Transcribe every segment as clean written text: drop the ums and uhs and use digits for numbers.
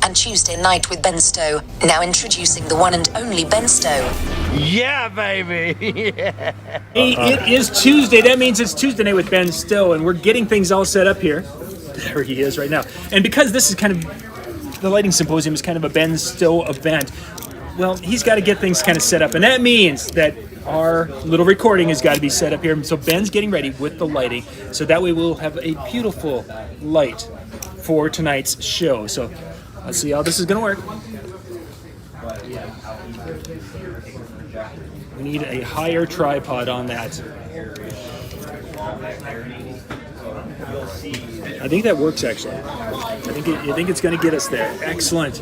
and Tuesday Night with Ben Stowe. Now introducing the one and only Ben Stowe. Yeah, baby. Yeah. Hey, it is Tuesday. That means it's Tuesday Night with Ben Stowe, and we're getting things all set up here. There he is right now. And because this is kind of, the Lighting Symposium is kind of a Ben Stowe event, well, he's got to get things kind of set up. And that means that our little recording has got to be set up here. So Ben's getting ready with the lighting. So that way we'll have a beautiful light for tonight's show. So let's see how this is going to work. We need a higher tripod on that. I think that works, actually. I think it's going to get us there. Excellent.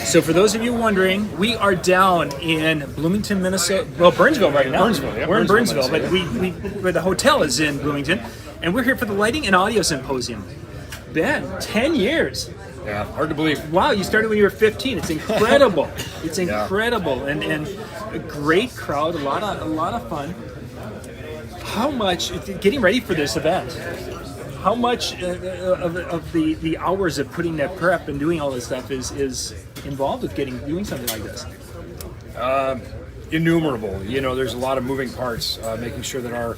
So for those of you wondering, we are down in Bloomington, Minnesota. Well, Burnsville right now. We're in Burnsville, but the hotel is in Bloomington, and we're here for the Lighting and Audio Symposium. Ben, 10 years. Yeah, hard to believe. Wow, you started when you were 15. It's incredible. It's incredible, and a great crowd, a lot of fun. How much getting ready for this event? How much of the hours of putting that prep and doing all this stuff is involved with doing something like this? Innumerable. You know, there's a lot of moving parts. Making sure that our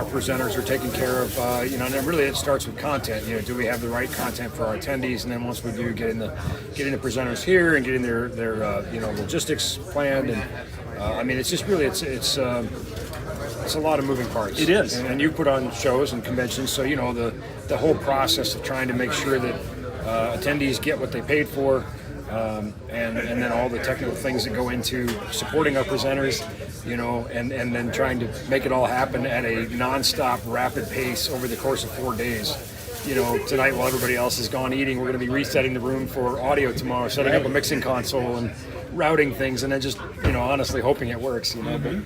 presenters are taken care of. And really it starts with content. You know, do we have the right content for our attendees? And then once we do, getting the presenters here and getting their logistics planned. And it's just really it's a lot of moving parts. It is. And you put on shows and conventions, so you know the whole process of trying to make sure that attendees get what they paid for, and then all the technical things that go into supporting our presenters, you know, and then trying to make it all happen at a non-stop rapid pace over the course of 4 days. You know, tonight while everybody else is gone eating, we're going to be resetting the room for audio tomorrow, setting up a mixing console and routing things, and then just, you know, honestly hoping it works, you know.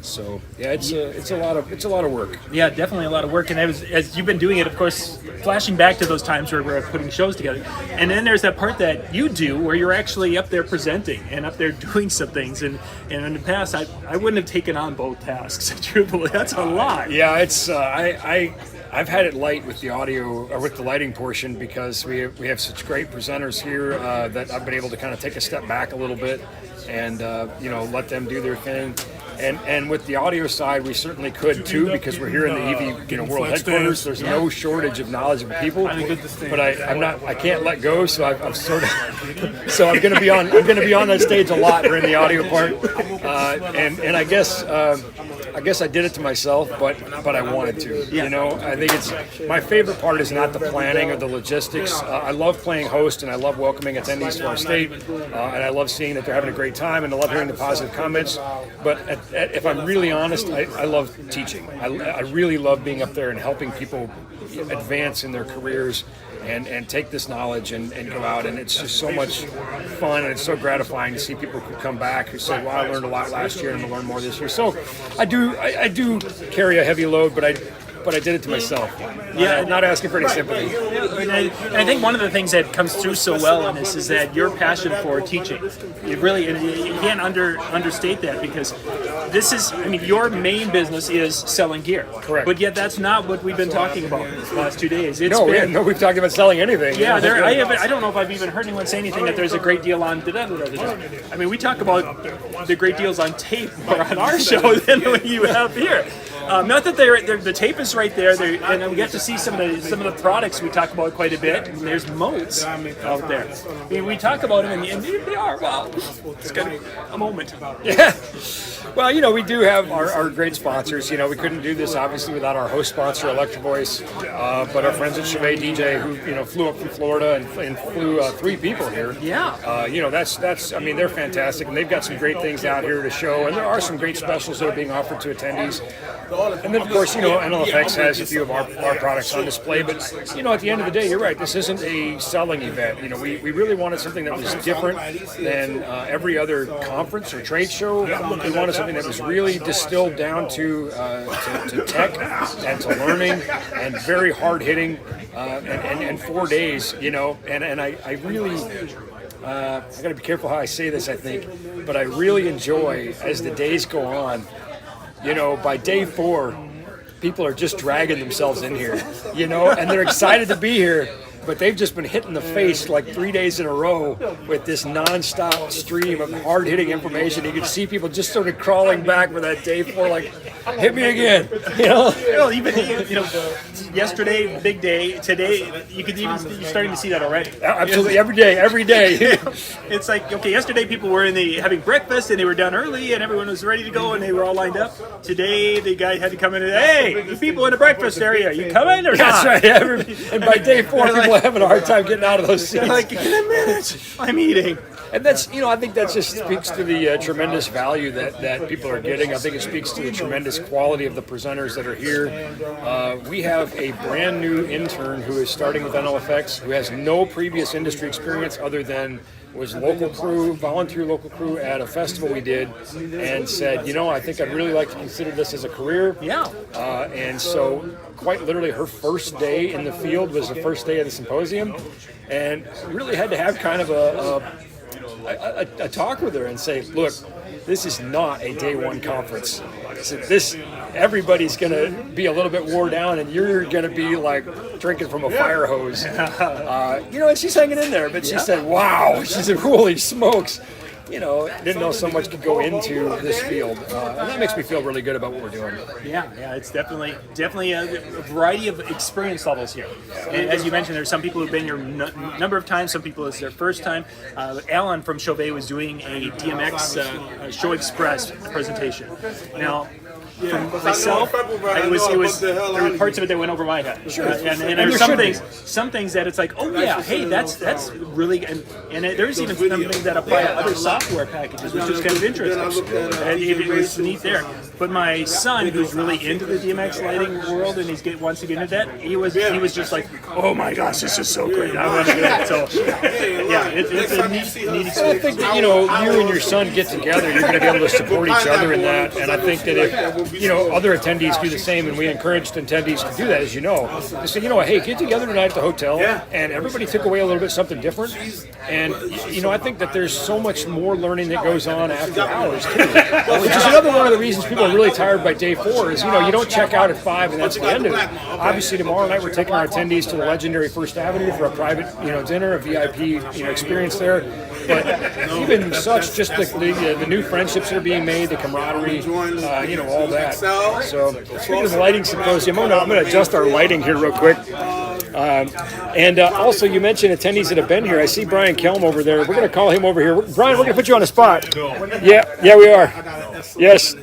So yeah, it's a lot of work. Yeah, definitely a lot of work. And as you've been doing it, of course, flashing back to those times where we're putting shows together. And then there's that part that you do where you're actually up there presenting and up there doing some things. And in the past, I wouldn't have taken on both tasks. Truthfully, that's a lot. Yeah, it's I've had it light with the audio or with the lighting portion because we have such great presenters here that I've been able to kind of take a step back a little bit and let them do their thing. And with the audio side, we certainly could too, because we're here in the EV World headquarters. There's no shortage of knowledgeable people, but I can't let go. So I'm sort of so I'm going to be on that stage a lot during the audio part, and I guess I did it to myself, but I wanted to. You know, I think it's my favorite part is not the planning or the logistics. I love playing host, and I love welcoming attendees to our state, and I love seeing that they're having a great time, and I love hearing the positive comments. But if I'm really honest, I love teaching. I really love being up there and helping people advance in their careers and take this knowledge and go out. And it's just so much fun, and it's so gratifying to see people who come back who say, well, I learned a lot last year and I'm going to learn more this year. So I do carry a heavy load, but I did it to myself. Yeah, not asking for any sympathy. And I think one of the things that comes through so well in this is that your passion for teaching. You can't understate that, because this is, your main business is selling gear. Correct. But yet that's not what we've been talking about the last 2 days. We've talked about selling anything. Yeah, I don't know if I've even heard anyone say anything that there's a great deal on da-da-da-da-da. We talk about the great deals on tape more on our show than what you have here. Not that the tape is right there, and we get to see some of the products we talk about quite a bit. And there's modes out there. We talk about them, and they are, wow, it's kind of a moment. Yeah. Well, we do have our great sponsors. We couldn't do this obviously without our host sponsor, Electro Voice, but our friends at Chevet DJ, who flew up from Florida and flew 3 people here. Yeah. That's they're fantastic, and they've got some great things out here to show, and there are some great specials that are being offered to attendees. And then, of course, NLFX has a few of our products on display. But, at the end of the day, you're right. This isn't a selling event. We really wanted something that was different than every other conference or trade show. We wanted something that was really distilled down to tech and to learning and very hard-hitting and 4 days, And I really... I got to be careful how I say this, I think. But I really enjoy, as the days go on, by day 4, people are just dragging themselves in here, and they're excited to be here. but they've just been hit in the face like 3 days in a row with this nonstop stream of hard-hitting information. You can see people just sort of crawling back for that day 4, like, hit me again, you know? Well, even yesterday, big day. Today, you're starting to see that already. Absolutely, every day. It's like, okay, yesterday people were having breakfast and they were done early and everyone was ready to go and they were all lined up. Today, the guy had to come in and, hey, the people in the breakfast area, you coming or not? That's right. And by day 4, people are having a hard time getting out of those seats. Like, in a minute, I'm eating. And that's, I think that just speaks to the tremendous value that people are getting. I think it speaks to the tremendous quality of the presenters that are here. We have a brand new intern who is starting with NLFX, who has no previous industry experience other than was volunteer local crew at a festival we did, and said, I think I'd really like to consider this as a career. Yeah. And so quite literally her first day in the field was the first day of the symposium, and really had to have kind of a talk with her and say, look, this is not a day 1 conference. So everybody's going to be a little bit wore down, and you're going to be like drinking from a fire hose. And she's hanging in there, but she said, wow. She said, holy smokes. Didn't know so much could go into this field. And that makes me feel really good about what we're doing. Yeah, it's definitely a variety of experience levels here. And as you mentioned, there's some people who've been here a number of times, some people it's their first time. Alan from Stowe was doing a DMX Show Express presentation. Now, from myself, there were parts of it that went over my head. Sure. And there's some things that it's like, oh yeah, hey, that's really, and there's even some things that apply to other software packages, which is kind of interesting. And it was neat there. But my son, who's really into the DMX lighting world and wants to get into that, he was just like, oh my gosh, this is so great. I want to do it. So yeah, it's a neat experience. I think that you and your son get together, you're going to be able to support each other in that. And I think that if other attendees do the same, and we encouraged attendees to do that, as you know. They say, hey, get together tonight at the hotel, and everybody took away a little bit something different. And, I think that there's so much more learning that goes on after hours, too. Which is another one of the reasons people are really tired by day 4 is, you don't check out at 5 and that's the end of it. Obviously, tomorrow night we're taking our attendees to the legendary First Avenue for a private, dinner, a VIP, experience there. But even such, just the new friendships that are being made, the camaraderie, all that. So, speaking of the lighting symposium, I'm going to adjust our lighting here real quick. And also, you mentioned attendees that have been here. I see Brian Kelm over there. We're going to call him over here. Brian, we're going to put you on the spot. Yeah, we are. Yes.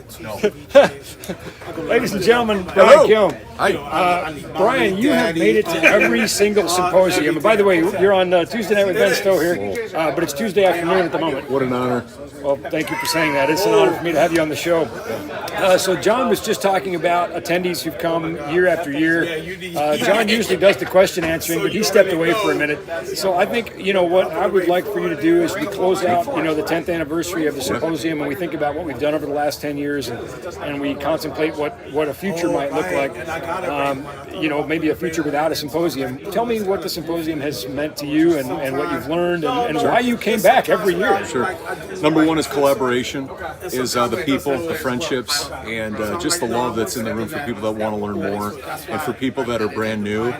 Ladies and gentlemen, Brian Kelm. Hi. Brian, you have made it to every single symposium. And by the way, you're on Tuesday night with Ben Stowe here, but it's Tuesday afternoon at the moment. What an honor. Well, thank you for saying that. It's an honor for me to have you on the show. So John was just talking about attendees who've come year after year. John usually does the question answering, but he stepped away for a minute. So I think, what I would like for you to do is we close out, the 10th anniversary of the symposium, and we think about what we've done over the last 10 years, and we contemplate what a future might look like. Maybe a future without a symposium. Tell me what the symposium has meant to you and what you've learned and why you came back every year. Sure. Number one is collaboration, is the people, the friendships, and just the love that's in the room for people that want to learn more, and for people that are brand new,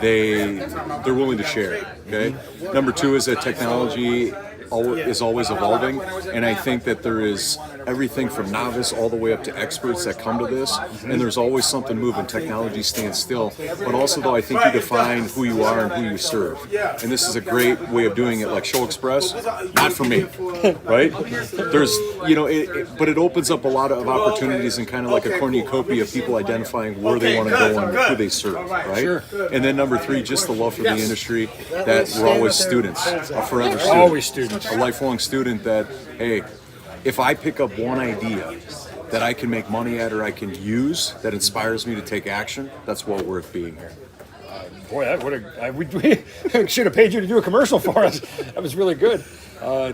they're willing to share. Okay. Number two is that technology is always evolving, and I think that there is everything from novice all the way up to experts that come to this, and there's always something moving. Technology stands still, but also though I think you define who you are and who you serve, and this is a great way of doing it. Like Show Express, not for me, right? There's but it opens up a lot of opportunities and kind of like a cornucopia of people identifying where they want to go and who they serve, right? Sure. And then number three, just the love for the industry, that we're always students, a forever student. Always students. A lifelong student that, hey, if I pick up one idea that I can make money at or I can use that inspires me to take action, that's well worth being here. Boy, we should have paid you to do a commercial for us. That was really good.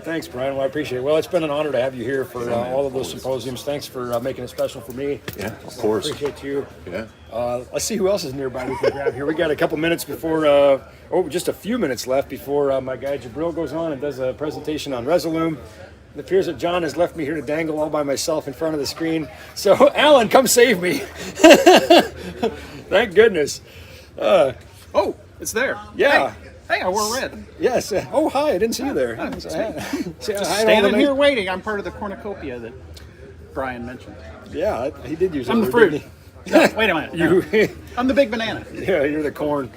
Thanks, Brian. Well, I appreciate it. Well, it's been an honor to have you here for all of those symposiums. Thanks for making it special for me. Yeah, of course. Appreciate you. Yeah. Let's see who else is nearby we can grab here. We got a couple minutes before, just a few minutes left before my guy Jabril goes on and does a presentation on Resolume. It appears that John has left me here to dangle all by myself in front of the screen. So, Alan, come save me. Thank goodness. Oh, it's there. Yeah. Hey, Hey, I wore red. Yes. Oh, hi. I didn't see you there. Standing here waiting. I'm part of the cornucopia that Brian mentioned. Yeah, he did use. I'm the fruit. No, wait a minute. No. I'm the big banana. Yeah, you're the corn.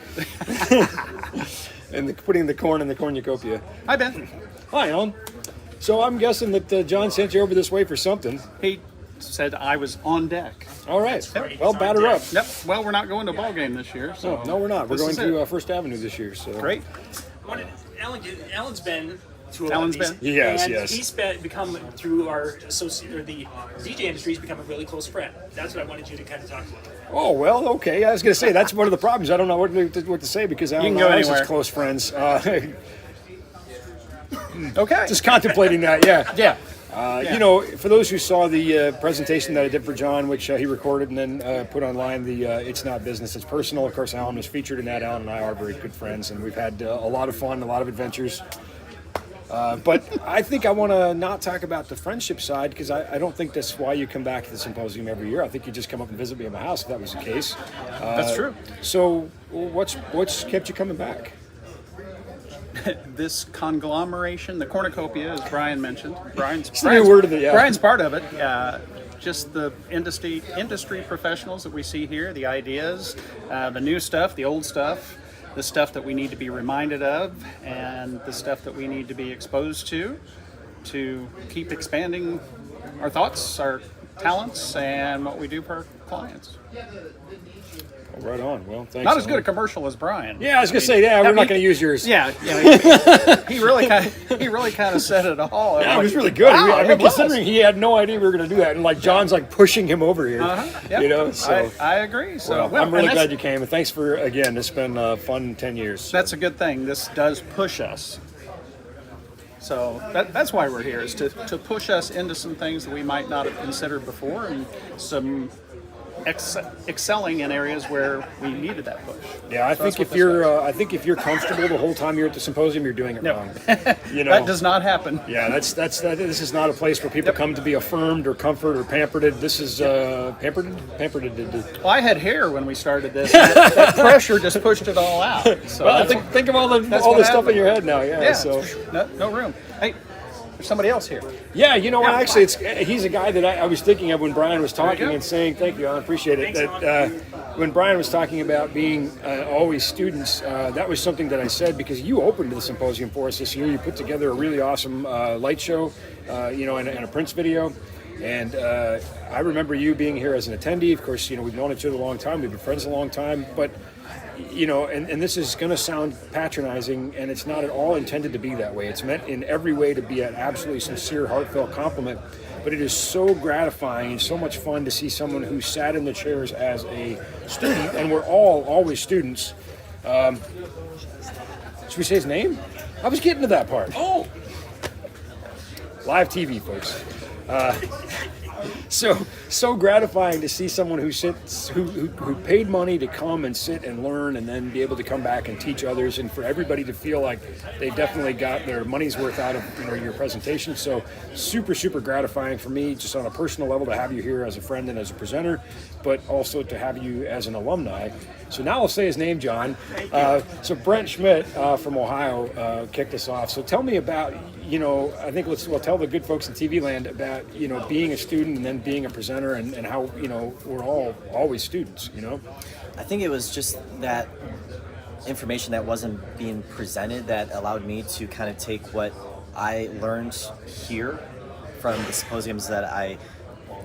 And putting the corn in the cornucopia. Hi, Ben. Hi, Alan. So I'm guessing that John sent you over this way for something. He said I was on deck. All right. Well, batter up. Yep. Well, we're not going to a ball game this year. So No, we're not. We're this going is to First Avenue this year. So Great. Alan's been to a lot Alan's of these, been? Yes, and yes. he's become through our the DJ industry. He's become a really close friend. That's what I wanted you to kind of talk about. Oh, well, okay. I was going to say, that's one of the problems. I don't know what to say because Alan can and go I are anywhere. such close friends. Okay. Just contemplating that, yeah. Yeah. You know, for those who saw the presentation that I did for John, which he recorded and then put online, the It's Not Business, It's Personal. Of course, Alan was featured in that. Alan and I are very good friends, and we've had a lot of fun, a lot of adventures. But I think I want to not talk about the friendship side because I don't think that's why you come back to the symposium every year. I think you just come up and visit me at my house if that was the case. That's true. So what's kept you coming back? This conglomeration, the cornucopia, as Brian mentioned. Brian's a word of it, yeah. Brian's part of it. Just the industry professionals that we see here, the ideas, the new stuff, the old stuff, the stuff that we need to be reminded of, and the stuff that we need to be exposed to keep expanding our thoughts, our talents, and what we do for our clients. Oh, right on. Well, thanks. Not as good a commercial as Brian. Yeah, I was going to say, we're not going to use yours. Yeah, he really kind of said it all. Yeah, I'm it was like, really good. wow, I mean, it was. considering he had no idea we were going to do that, and like John's like pushing him over here. Yep. You know, so I agree. So well, I'm really and glad you came, and thanks for again. It's been a fun 10 years. So. that's a good thing. This does push us. So that's why we're here, is to push us into some things that we might not have considered before, and some excelling in areas where we needed that push. Yeah, I think if you're comfortable the whole time you're at the symposium, you're doing it wrong. You know, That does not happen. Yeah, that's this is not a place where people come to be affirmed or comforted or pampered. This is pampered. Well, I had hair when we started this. And that pressure just pushed it all out. So Well, think of all the what stuff in happened. your head now. Yeah. yeah, So. no room. Hey, there's somebody else here. Yeah, you know what? Actually, he's a guy that I was thinking of when Brian was talking go. and saying, thank you, I appreciate it. That when Brian was talking about being always students, that was something that I said because you opened the symposium for us this year. You put together a really awesome light show, and a Prince video. And I remember you being here as an attendee. Of course, we've known each other a long time. We've been friends a long time. But and this is going to sound patronizing, and it's not at all intended to be that way. It's meant in every way to be an absolutely sincere, heartfelt compliment. But it is so gratifying and so much fun to see someone who sat in the chairs as a student, and we're all always students. Should we say his name? I was getting to that part. Oh, Live TV, folks. So gratifying to see someone who paid money to come and sit and learn and then be able to come back and teach others, and for everybody to feel like they definitely got their money's worth out of your presentation. So super gratifying for me, just on a personal level, to have you here as a friend and as a presenter, but also to have you as an alumni. So now I'll say his name, John. So Brent Schmidt from Ohio kicked us off. So tell me about, I think we'll tell the good folks in TV land about, being a student and then being a presenter, and how, we're all always students, I think it was just that information that wasn't being presented that allowed me to kind of take what I learned here from the symposiums that I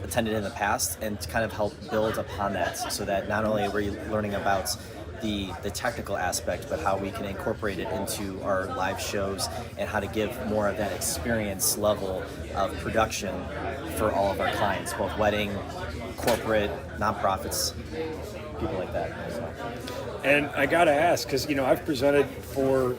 attended in the past and to kind of help build upon that, so that not only were you learning about the technical aspect, but how we can incorporate it into our live shows and how to give more of that experience level of production for all of our clients, both wedding, corporate, nonprofits, people like that. So. And I got to ask, because, I've presented for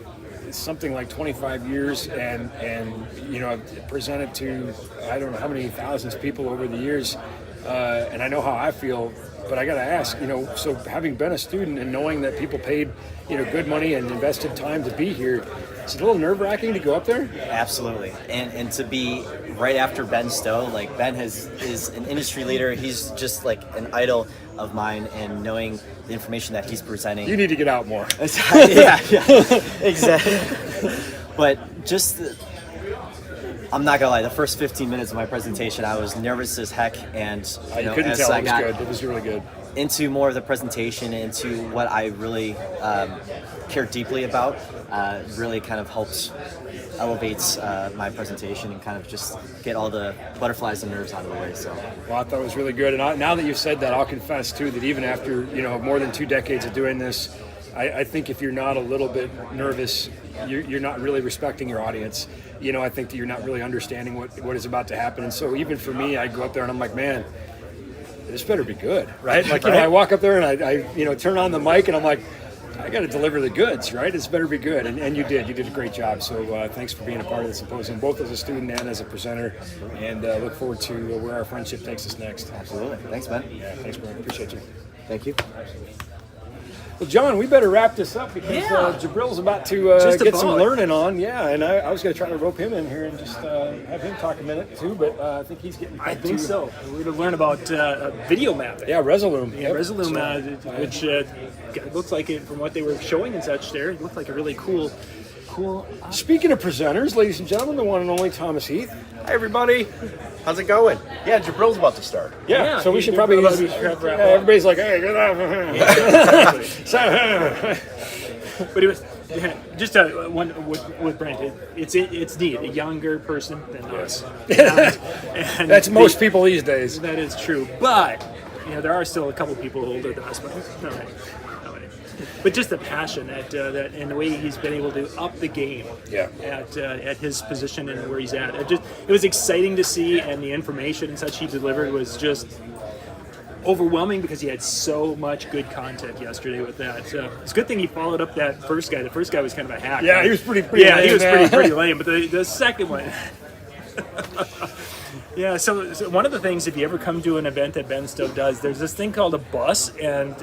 something like 25 years, and I've presented to I don't know how many thousands of people over the years, and I know how I feel. But I got to ask, so having been a student and knowing that people paid, good money and invested time to be here, is it a little nerve-wracking to go up there? Absolutely, and to be right after Ben Stowe. Like Ben is an industry leader. He's just like an idol of mine, and knowing the information that he's presenting. You need to get out more. yeah, exactly. But just, I'm not gonna lie, the first 15 minutes of my presentation, I was nervous as heck, and You couldn't as tell. I It was got good. It was really good. into more of the presentation, into what I really care deeply about, really kind of helps elevates my presentation and kind of just get all the butterflies and nerves out of the way. So, well, I thought it was really good. And now that you've said that, I'll confess too that even after more than 2 decades of doing this, I think if you're not a little bit nervous, you're not really respecting your audience. I think that you're not really understanding what is about to happen. And so even for me, I go up there and I'm like, man, this better be good, right? Like, I walk up there and I turn on the mic and I'm like, I got to deliver the goods, right? This better be good. And you did. You did a great job. So thanks for being a part of the symposium, both as a student and as a presenter. And look forward to where our friendship takes us next. absolutely. Thanks, man. Yeah, thanks, man. Appreciate you. Thank you. Well, John, we better wrap this up because Jabril's about to get some learning on. Yeah, and I was going to try to rope him in here and just have him talk a minute too, but I think he's getting. I think so. We're going to learn about video mapping. Yeah, Resolume. Yeah, Resolume, which looks like it, from what they were showing and such there, it looked like a really cool. Speaking of presenters, ladies and gentlemen, the one and only Thomas Heath. Hi, everybody. How's it going? Yeah, Jabril's about to start. Yeah, so we should probably. Everybody's like, hey, get off. But it was just one with Brent. It's neat, a younger person than us. And That's most people these days. That is true, but there are still a couple people older than us. But all right. But just the passion that and the way he's been able to up the game at his position and where he's at. It was exciting to see, and the information and such he delivered was just overwhelming because he had so much good content yesterday with that. So it's a good thing he followed up that first guy. The first guy was kind of a hack. Yeah, he was pretty yeah, lame, he was pretty lame. But the second one. Yeah, so one of the things, if you ever come to an event that Ben Stowe does, there's this thing called a bus, and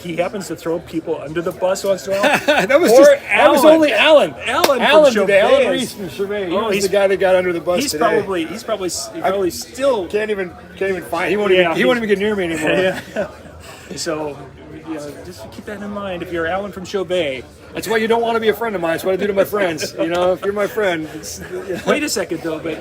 he happens to throw people under the bus once in a while. that was only Alan. Alan Alan Reese from Chauvet. He's the guy that got under the bus he's today. He's probably still can't even find. He won't even get near me anymore. Yeah. So just keep that in mind. If you're Alan from Chauvet, that's why you don't want to be a friend of mine. That's what I do to my friends. If you're my friend. Wait a second though, but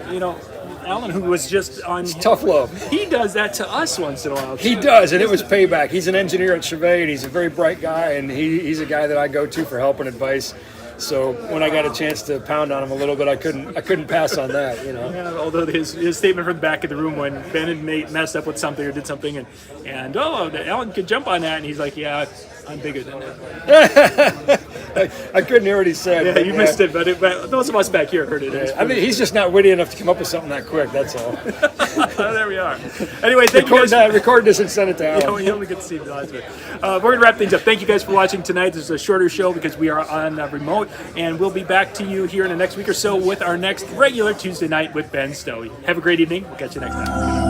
Alan, who was just on tough love, he does that to us once in a while. He does, and it was payback. He's an engineer at Chauvet, and he's a very bright guy, and he's a guy that I go to for help and advice. So when I got a chance to pound on him a little bit, I couldn't pass on that. Yeah, although his statement from the back of the room when Ben had messed up with something or did something, and Alan could jump on that, and he's like, yeah, I'm bigger than that. I couldn't hear what he said. Yeah, you missed it, but those of us back here heard it. Yeah, I mean, he's just not witty enough to come up with something that quick. That's all. There we are. Anyway, thank you guys. Record this and send it to Alan. Yeah, we only get to see the last bit. We're going to wrap things up. Thank you guys for watching tonight. This is a shorter show because we are on remote, and we'll be back to you here in the next week or so with our next regular Tuesday night with Ben Stowe. Have a great evening. We'll catch you next time.